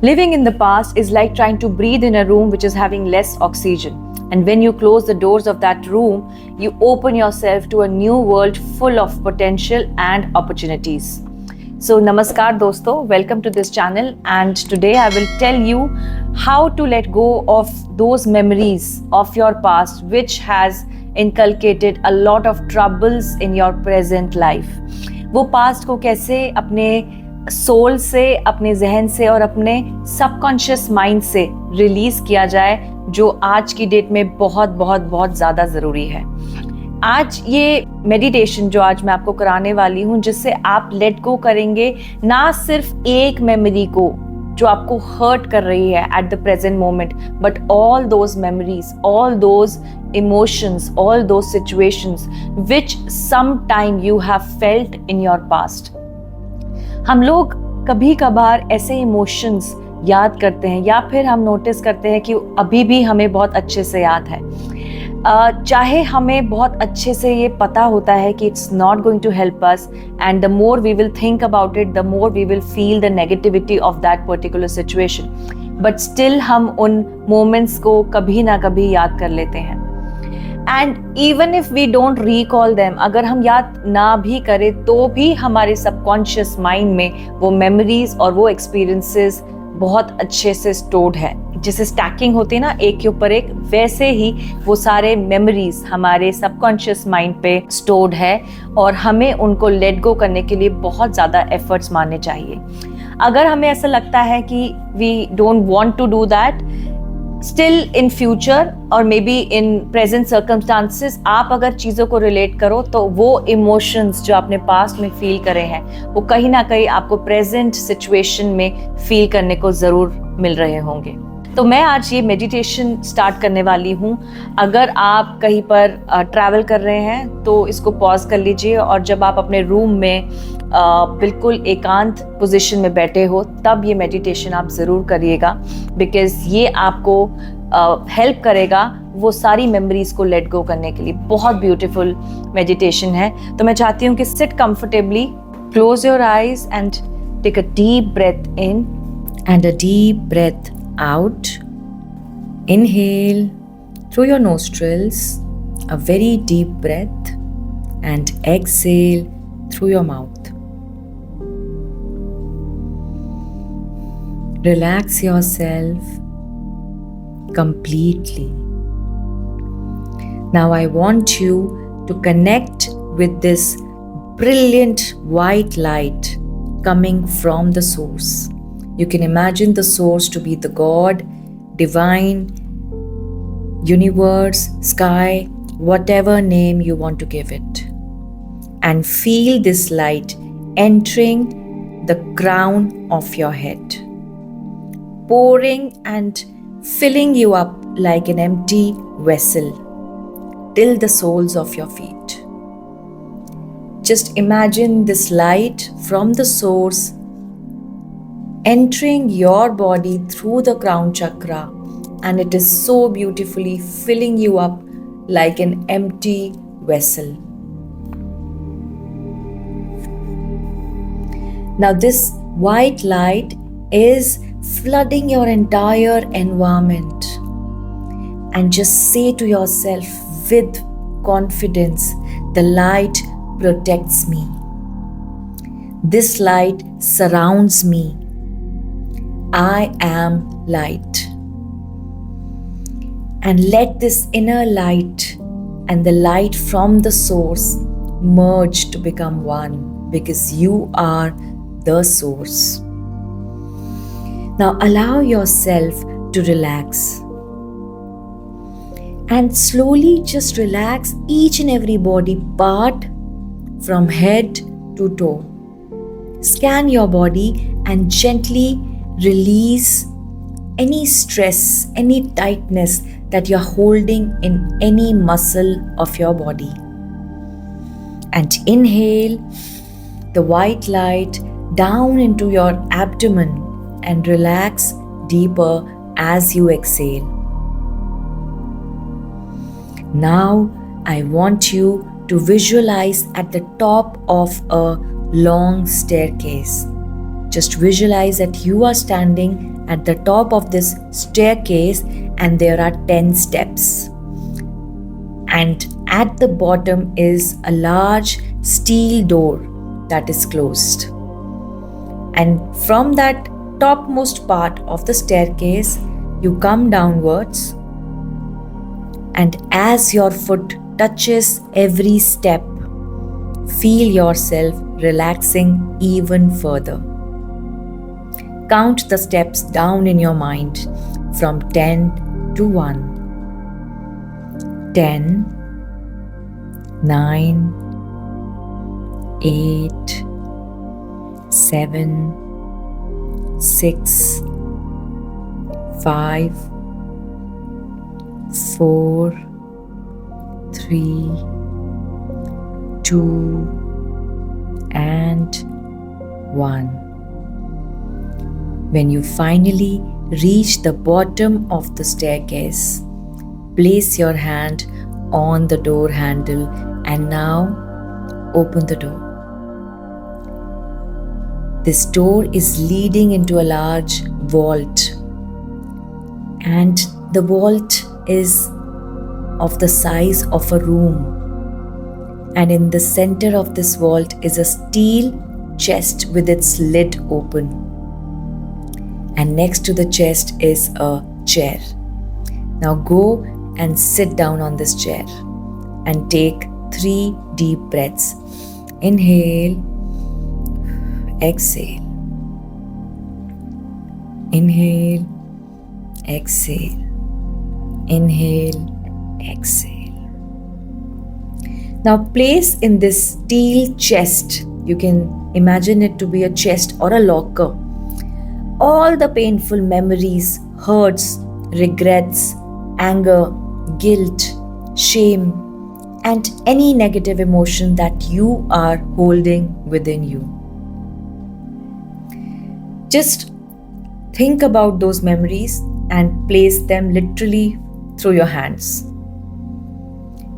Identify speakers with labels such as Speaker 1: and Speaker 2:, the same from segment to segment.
Speaker 1: Living in the past is like trying to breathe in a room which is having less oxygen. And when you close the doors of that room, you open yourself to a new world full of potential and opportunities. So namaskar dosto, welcome to this channel, and today I will tell you how to let go of those memories of your past which has inculcated a lot of troubles in your present life. वो past को कैसे अपने soul से, अपने जहन से और अपने सबकॉन्शियस माइंड से रिलीज किया जाए, जो आज की डेट में बहुत बहुत बहुत ज़्यादा ज़रूरी है. आज ये मेडिटेशन जो आज मैं आपको कराने वाली हूँ, जिससे आप लेट गो करेंगे ना सिर्फ एक मेमोरी को जो आपको हर्ट कर रही है at the present moment, but all those memories, all those emotions, all those situations which sometime you have felt in your past. हम लोग कभी कभार ऐसे इमोशंस याद करते हैं या फिर हम नोटिस करते हैं कि अभी भी हमें बहुत अच्छे से याद है, चाहे हमें बहुत अच्छे से ये पता होता है कि it's not going to help us, and the more we will think about it, the more we will feel the negativity of that particular situation, but still हम उन मोमेंट्स को कभी ना कभी याद कर लेते हैं. And even if we don't recall them, अगर हम याद ना भी करें तो भी हमारे सबकॉन्शियस माइंड में वो मेमोरीज और वो एक्सपीरियंसेस बहुत अच्छे से स्टोर्ड है. जैसे स्टैकिंग होती है ना, एक के ऊपर एक, वैसे ही वो सारे मेमोरीज हमारे सबकॉन्शियस माइंड पे स्टोर्ड है और हमें उनको लेट गो करने के लिए बहुत ज़्यादा एफर्ट्स मारने चाहिए. अगर हमें ऐसा लगता है कि we don't want to do that, still in future और maybe in present circumstances, आप अगर चीज़ों को रिलेट करो तो वो इमोशंस जो आपने पास्ट में फील करे हैं वो कहीं ना कहीं आपको प्रेजेंट सिचुएशन में फील करने को ज़रूर मिल रहे होंगे. तो मैं आज ये मेडिटेशन स्टार्ट करने वाली हूँ. अगर आप कहीं पर ट्रैवल कर रहे हैं तो इसको पॉज कर लीजिए, और जब आप अपने रूम में बिल्कुल एकांत पोजीशन में बैठे हो तब ये मेडिटेशन आप ज़रूर करिएगा, बिकॉज़ ये आपको हेल्प करेगा वो सारी मेमोरीज को लेट गो करने के लिए. बहुत ब्यूटीफुल मेडिटेशन है. तो मैं चाहती हूँ कि sit comfortably, close your eyes and take a deep breath in and a deep breath out. Inhale through your nostrils, a very deep breath, and exhale through your mouth. Relax yourself completely. Now I want you to connect with this brilliant white light coming from the source. You can imagine the source to be the God, divine, universe, sky, whatever name you want to give it. And feel this light entering the crown of your head, pouring and filling you up like an empty vessel till the soles of your feet. Just imagine this light from the source entering your body through the crown chakra, and it is so beautifully filling you up like an empty vessel. Now this white light is flooding your entire environment, and just say to yourself with confidence, the light protects me. This light surrounds me. I am light. And let this inner light and the light from the source merge to become one, because you are the source. Now allow yourself to relax. And slowly just relax each and every body part from head to toe. Scan your body and gently release any stress, any tightness that you're holding in any muscle of your body. And inhale the white light down into your abdomen and relax deeper as you exhale. Now I want you to visualize at the top of a long staircase. Just visualize that you are standing at the top of this staircase, and there are 10 steps. And at the bottom is a large steel door that is closed. And from that topmost part of the staircase, you come downwards, and as your foot touches every step, feel yourself relaxing even further. Count the steps down in your mind from 10 to 1. 10, 9, 8, 7, 6, 5, 4, 3, 2, and 1. When you finally reach the bottom of the staircase, place your hand on the door handle and now open the door. This door is leading into a large vault, and the vault is of the size of a room. And in the center of this vault is a steel chest with its lid open. And next to the chest is a chair. Now go and sit down on this chair and take 3 deep breaths. Inhale, exhale. Inhale, exhale. Inhale, exhale. Now place in this steel chest, you can imagine it to be a chest or a locker, all the painful memories, hurts, regrets, anger, guilt, shame, and any negative emotion that you are holding within you. Just think about those memories and place them literally through your hands.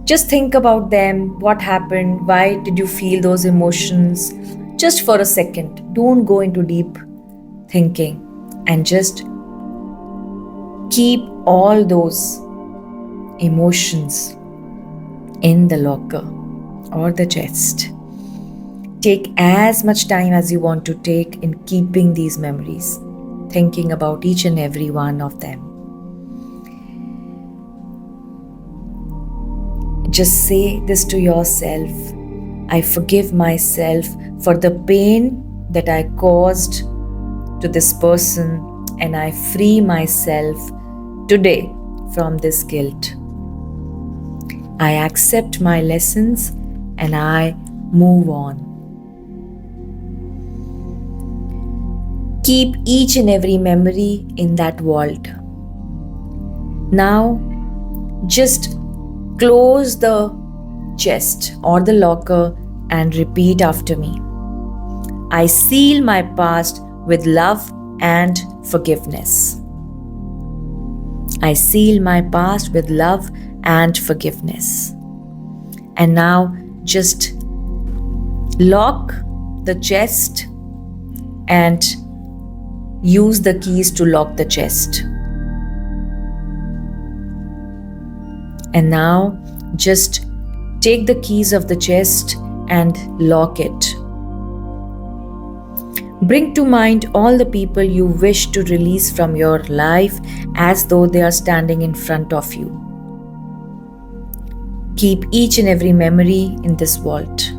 Speaker 1: Just think about them, what happened, why did you feel those emotions, just for a second. Don't go into deep thinking, and just keep all those emotions in the locker or the chest. Take as much time as you want to take in keeping these memories, thinking about each and every one of them. Just say this to yourself: I forgive myself for the pain that I caused to this person, and I free myself today from this guilt. I accept my lessons and I move on. Keep each and every memory in that vault. Now, just close the chest or the locker and repeat after me. I seal my past with love and forgiveness. I seal my past with love and forgiveness. And now just lock the chest and use the keys to lock the chest. And now just take the keys of the chest and lock it. Bring to mind all the people you wish to release from your life as though they are standing in front of you. Keep each and every memory in this vault.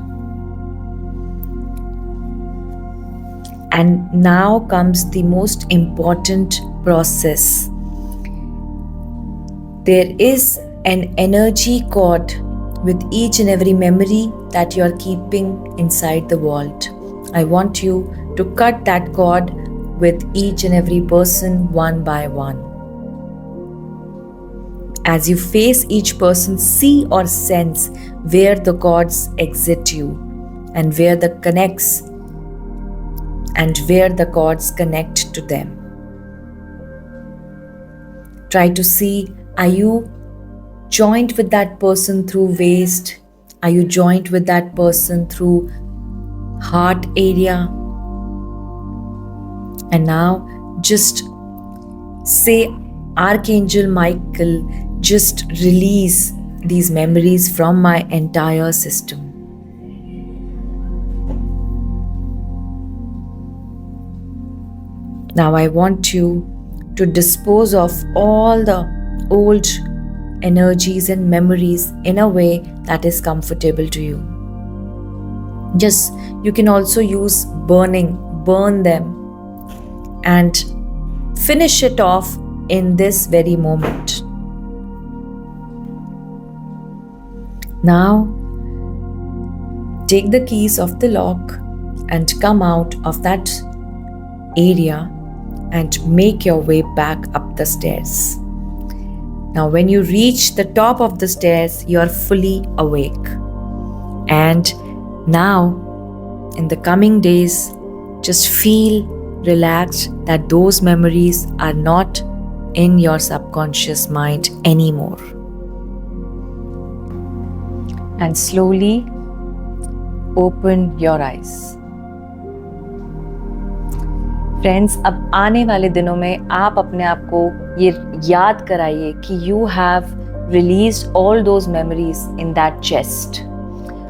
Speaker 1: And now comes the most important process. There is an energy cord with each and every memory that you are keeping inside the vault. I want you to cut that cord with each and every person one by one. As you face each person, see or sense where the cords exit you and where the connects and where the cords connect to them. Try to see, are you joined with that person through waist? Are you joined with that person through heart area? And now just say, Archangel Michael, just release these memories from my entire system. Now I want you to dispose of all the old energies and memories in a way that is comfortable to you. Just, you can also use burn them and finish it off in this very moment. Now, take the keys of the lock and come out of that area and make your way back up the stairs. Now, when you reach the top of the stairs, you are fully awake. And now, in the coming days, just feel relaxed that those memories are not in your subconscious mind anymore. And slowly open your eyes. Friends, अब आने वाले दिनों में आप अपने आप को ये याद कराइए कि you have released all those memories in that chest.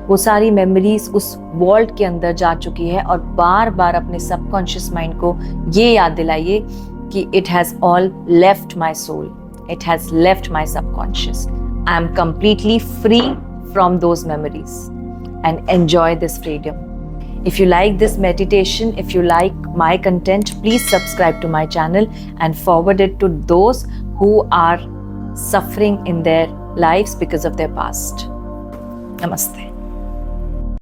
Speaker 1: वो सारी मेमोरीज उस वॉल्ट के अंदर जा चुकी है और बार बार अपने सबकॉन्शियस माइंड को ये याद दिलाइए कि it has all left my soul, it has left my subconscious. I am completely free from those memories and enjoy this freedom. If you like this meditation, if you like my content, please subscribe to my channel and forward it to those who are suffering in their lives because of their past. Namaste.